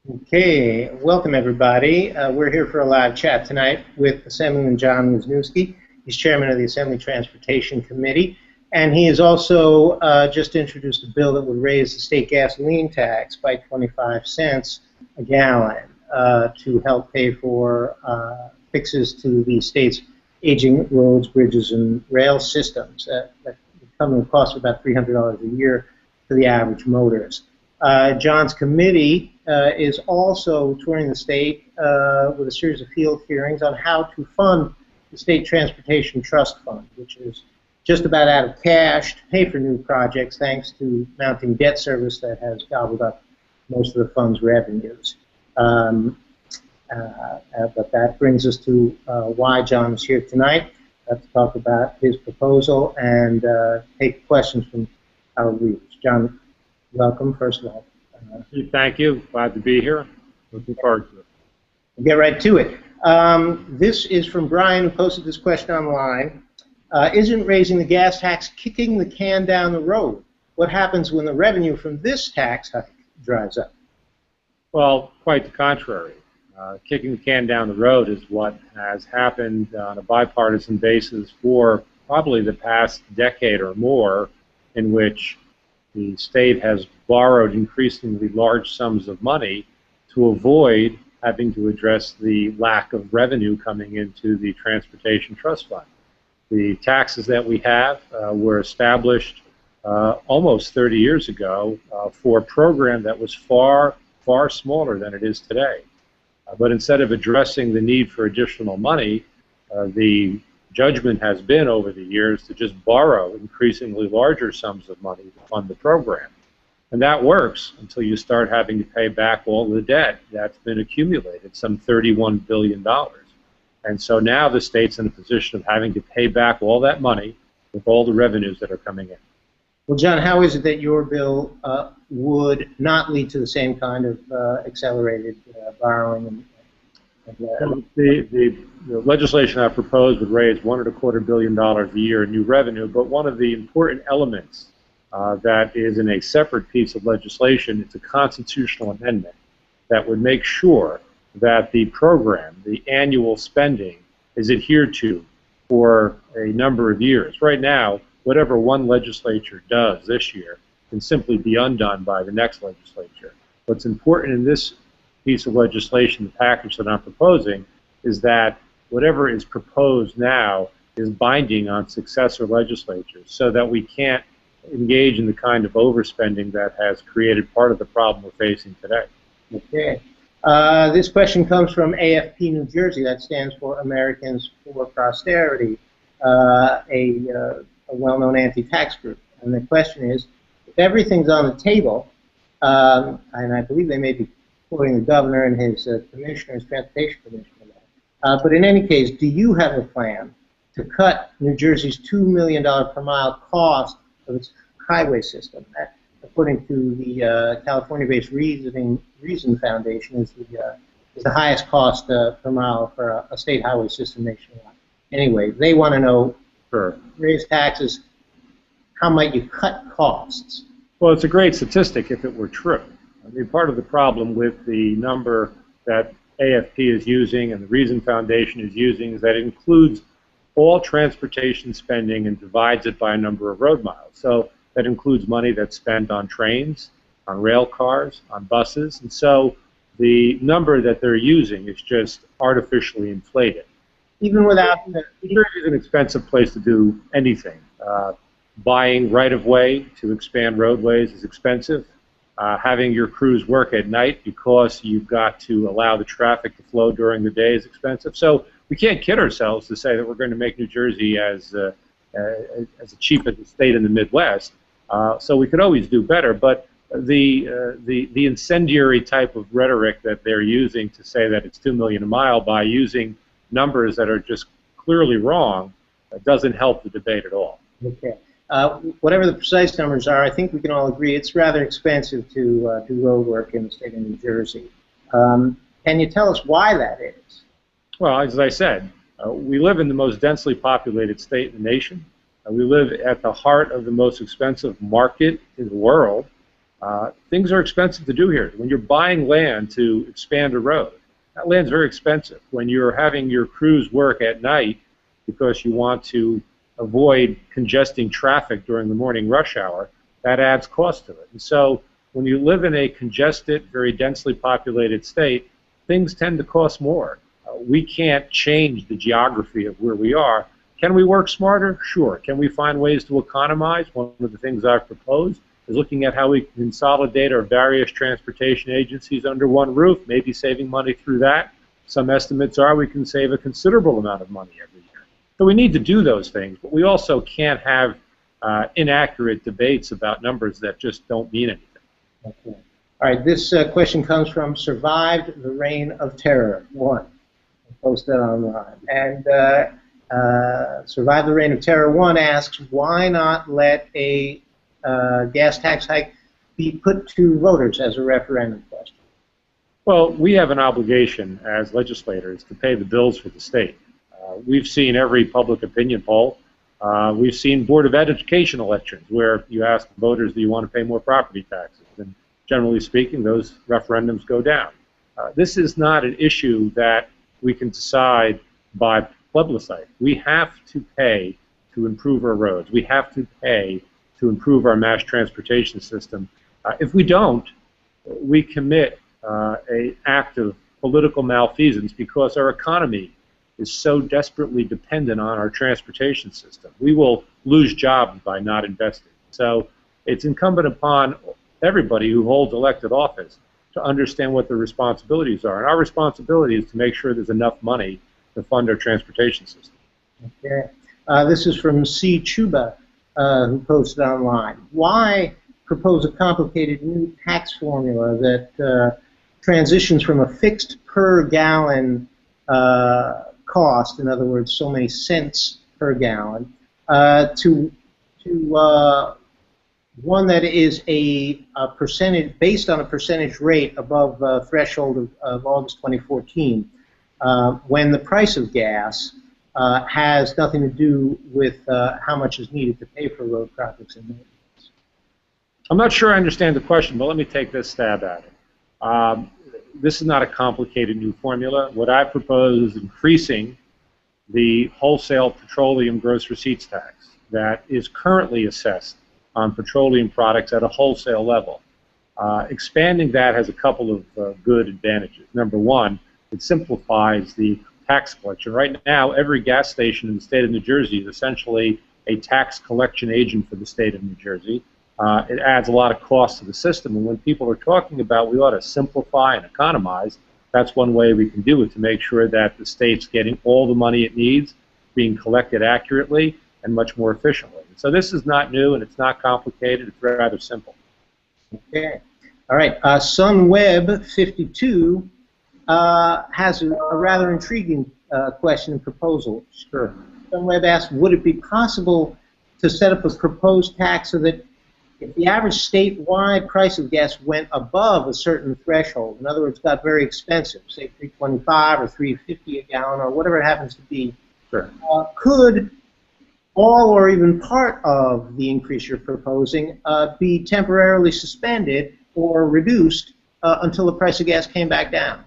Okay, welcome everybody. We're here for a live chat tonight with Assemblyman John Wisniewski. He's chairman of the Assembly Transportation Committee, and he has also just introduced a bill that would raise the state gasoline tax by 25 cents a gallon to help pay for fixes to the state's aging roads, bridges, and rail systems that come to a cost of about $300 a year for the average motorist. John's committee is also touring the state with a series of field hearings on how to fund the State Transportation Trust Fund, which is just about out of cash to pay for new projects thanks to mounting debt service that has gobbled up most of the fund's revenues. But that brings us to why John is here tonight, to talk about his proposal and take questions from our readers. John, welcome, first of all. Thank you. Glad to be here. Looking forward to it. We'll get right to it. This is from Brian, who posted this question online. Isn't raising the gas tax kicking the can down the road? What happens when the revenue from this tax hike dries up? Well, quite the contrary. Kicking the can down the road is what has happened on a bipartisan basis for probably the past decade or more, in which the state has borrowed increasingly large sums of money to avoid having to address the lack of revenue coming into the Transportation Trust Fund. The taxes that we have were established almost 30 years ago for a program that was far smaller than it is today. But instead of addressing the need for additional money, the judgment has been over the years to just borrow increasingly larger sums of money to fund the program. And that works until you start having to pay back all the debt that's been accumulated, some $31 billion. And so now the state's in a position of having to pay back all that money with all the revenues that are coming in. Well, John, how is it that your bill would not lead to the same kind of accelerated borrowing? The legislation I proposed would raise $1.25 billion a year in new revenue, but one of the important elements that is in a separate piece of legislation, it's a constitutional amendment that would make sure that the program, the annual spending, is adhered to for a number of years. Right now, whatever one legislature does this year can simply be undone by the next legislature. What's important in this piece of legislation, the package that I'm proposing, is that whatever is proposed now is binding on successor legislatures so that we can't engage in the kind of overspending that has created part of the problem we're facing today. Okay. This question comes from AFP New Jersey, that stands for Americans for Prosperity, a well-known anti-tax group. And the question is, if everything's on the table, and I believe they may be quoting the governor and his commissioners, transportation commissioner. But in any case, do you have a plan to cut New Jersey's $2 million per mile cost of its highway system? That, according to the California-based Reason Foundation, is the highest cost per mile for a state highway system nationwide. Anyway, they want to know, raise taxes, how might you cut costs? Well, it's a great statistic if it were true. I mean, part of the problem with the number that AFP is using and the Reason Foundation is using is that it includes all transportation spending and divides it by a number of road miles. So that includes money that's spent on trains, on rail cars, on buses, and so the number that they're using is just artificially inflated. Even without... New Jersey is an expensive place to do anything. Buying right-of-way to expand roadways is expensive. Having your crews work at night because you've got to allow the traffic to flow during the day is expensive. So we can't kid ourselves to say that we're going to make New Jersey as cheap as a state in the Midwest. So we could always do better. But the incendiary type of rhetoric that they're using to say that it's $2 million a mile by using numbers that are just clearly wrong doesn't help the debate at all. Okay. Whatever the precise numbers are, I think we can all agree it's rather expensive to do road work in the state of New Jersey. Can you tell us why that is? Well, as I said, we live in the most densely populated state in the nation. We live at the heart of the most expensive market in the world. Things are expensive to do here. When you're buying land to expand a road, that land's very expensive. When you're having your crews work at night because you want to avoid congesting traffic during the morning rush hour, that adds cost to it. And so when you live in a congested, very densely populated state, things tend to cost more. We can't change the geography of where we are. Can we work smarter? Sure. Can we find ways to economize? One of the things I've proposed is looking at how we can consolidate our various transportation agencies under one roof, maybe saving money through that. Some estimates are we can save a considerable amount of money every year. So we need to do those things, but we also can't have inaccurate debates about numbers that just don't mean anything. Okay. All right, this question comes from Survived the Reign of Terror 1. Posted online. And Survived the Reign of Terror 1 asks, why not let a gas tax hike be put to voters as a referendum question? Well, we have an obligation as legislators to pay the bills for the state. We've seen every public opinion poll. We've seen Board of Education elections where you ask voters, do you want to pay more property taxes? And generally speaking, those referendums go down. This is not an issue that we can decide by plebiscite. We have to pay to improve our roads. We have to pay to improve our mass transportation system. If we don't, we commit an act of political malfeasance because our economy is so desperately dependent on our transportation system. We will lose jobs by not investing. So it's incumbent upon everybody who holds elected office to understand what their responsibilities are. And our responsibility is to make sure there's enough money to fund our transportation system. Okay. This is from C. Chuba, who posted online. Why propose a complicated new tax formula that transitions from a fixed per gallon cost, in other words, so many cents per gallon, to one that is a percentage, based on a percentage rate above the threshold of August 2014, when the price of gas has nothing to do with how much is needed to pay for road projects and maintenance? I'm not sure I understand the question, but let me take this stab at it. This is not a complicated new formula. What I propose is increasing the wholesale petroleum gross receipts tax that is currently assessed on petroleum products at a wholesale level. Expanding that has a couple of good advantages. Number one, it simplifies the tax collection. Right now, every gas station in the state of New Jersey is essentially a tax collection agent for the state of New Jersey. It adds a lot of cost to the system, and when people are talking about we ought to simplify and economize, that's one way we can do it to make sure that the state's getting all the money it needs, being collected accurately, and much more efficiently. So this is not new, and it's not complicated. It's rather simple. Okay. All right. Sunweb52 has a rather intriguing question and proposal. Sure. Sunweb asks, would it be possible to set up a proposed tax so that if the average statewide price of gas went above a certain threshold, in other words, got very expensive, say $3.25 or $3.50 a gallon or whatever it happens to be, sure, could all or even part of the increase you're proposing be temporarily suspended or reduced until the price of gas came back down?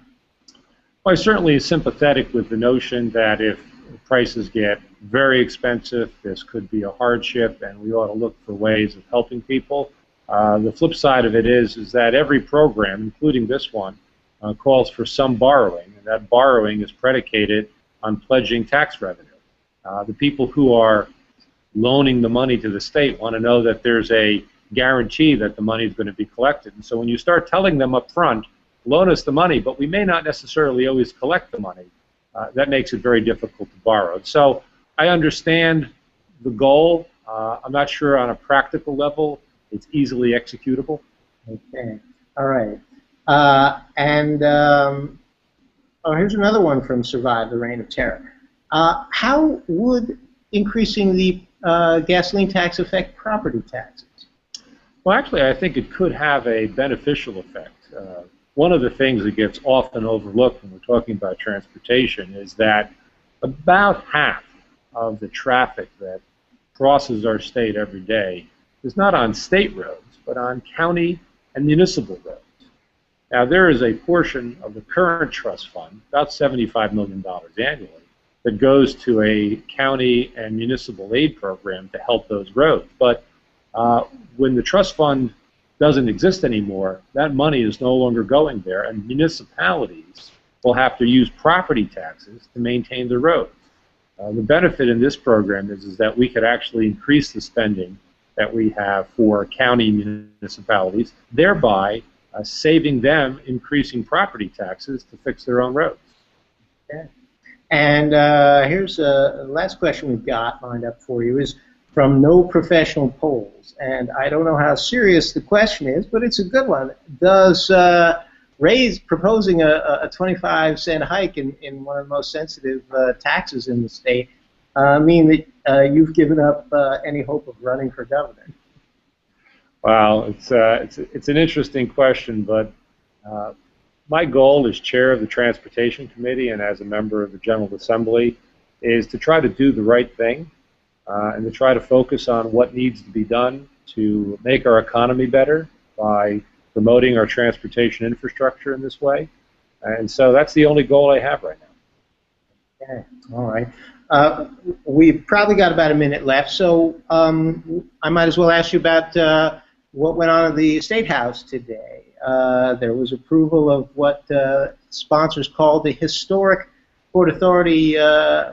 Well, I certainly am sympathetic with the notion that if prices get very expensive, this could be a hardship, and we ought to look for ways of helping people. The flip side of it is that every program, including this one, calls for some borrowing, and that borrowing is predicated on pledging tax revenue. The people who are loaning the money to the state want to know that there's a guarantee that the money is going to be collected. And so when you start telling them up front, loan us the money, but we may not necessarily always collect the money, that makes it very difficult to borrow. So I understand the goal. I'm not sure on a practical level it's easily executable. Okay. All right. Here's another one from Survive the Reign of Terror. How would increasing the gasoline tax affect property taxes? Well, actually, I think it could have a beneficial effect. One of the things that gets often overlooked when we're talking about transportation is that about half of the traffic that crosses our state every day is not on state roads, but on county and municipal roads. Now, there is a portion of the current trust fund, about $75 million annually, that goes to a county and municipal aid program to help those roads. But when the trust fund doesn't exist anymore, that money is no longer going there, and municipalities will have to use property taxes to maintain the roads. The benefit in this program is that we could actually increase the spending that we have for county municipalities, thereby saving them increasing property taxes to fix their own roads. Okay. And here's the last question we've got lined up for you is from No Professional Polls. And I don't know how serious the question is, but it's a good one. Does proposing a 25-cent hike in one of the most sensitive taxes in the state mean that you've given up any hope of running for governor? Well, it's an interesting question, but my goal as chair of the Transportation Committee and as a member of the General Assembly is to try to do the right thing and to try to focus on what needs to be done to make our economy better by promoting our transportation infrastructure in this way. And so that's the only goal I have right now. Okay, all right. We've probably got about a minute left, so I might as well ask you about what went on at the State House today. There was approval of what sponsors called the historic Port Authority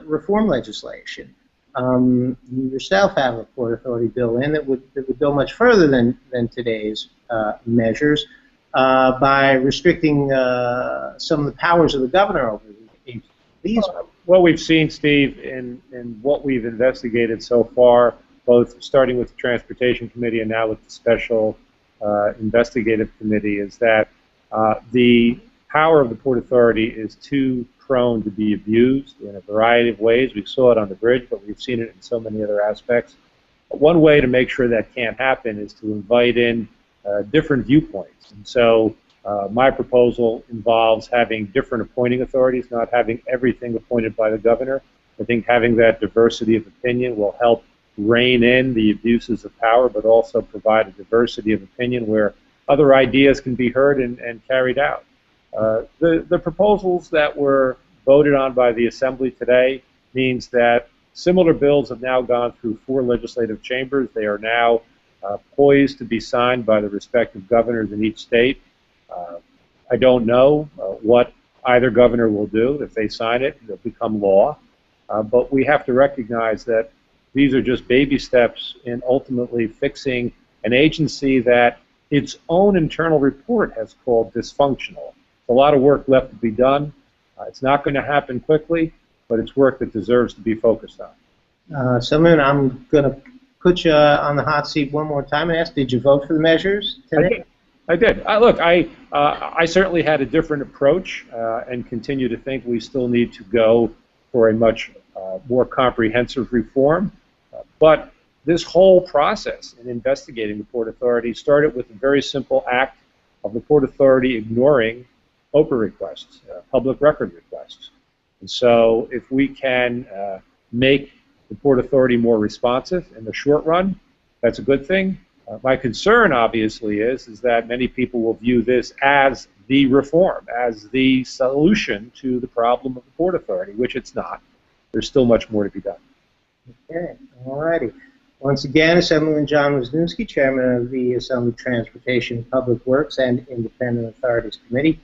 reform legislation. You yourself have a Port Authority bill in that would go much further than today's measures by restricting some of the powers of the governor over these. What we've seen, Steve, in what we've investigated so far, both starting with the Transportation Committee and now with the Special Investigative Committee, is that the power of the Port Authority is too prone to be abused in a variety of ways. We saw it on the bridge, but we've seen it in so many other aspects. One way to make sure that can't happen is to invite in different viewpoints. And so my proposal involves having different appointing authorities, not having everything appointed by the governor. I think having that diversity of opinion will help rein in the abuses of power, but also provide a diversity of opinion where other ideas can be heard and carried out. The proposals that were voted on by the Assembly today means that similar bills have now gone through 4 legislative chambers. They are now poised to be signed by the respective governors in each state. I don't know what either governor will do. If they sign it, it'll become law. But we have to recognize that these are just baby steps in ultimately fixing an agency that its own internal report has called dysfunctional. A lot of work left to be done. It's not going to happen quickly, but it's work that deserves to be focused on. Assemblyman, I'm going to put you on the hot seat one more time and ask, did you vote for the measures today? I did. Look, I certainly had a different approach and continue to think we still need to go for a much more comprehensive reform. But this whole process in investigating the Port Authority started with a very simple act of the Port Authority ignoring OPA requests, public record requests. And so if we can make the Port Authority more responsive in the short run, that's a good thing. My concern, obviously, is that many people will view this as the reform, as the solution to the problem of the Port Authority, which it's not. There's still much more to be done. Okay, all righty. Once again, Assemblyman John Wisniewski, Chairman of the Assembly Transportation, Public Works, and Independent Authorities Committee.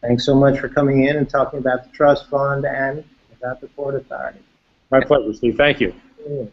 Thanks so much for coming in and talking about the trust fund and about the Port Authority. My pleasure, Steve. Thank you. Yeah.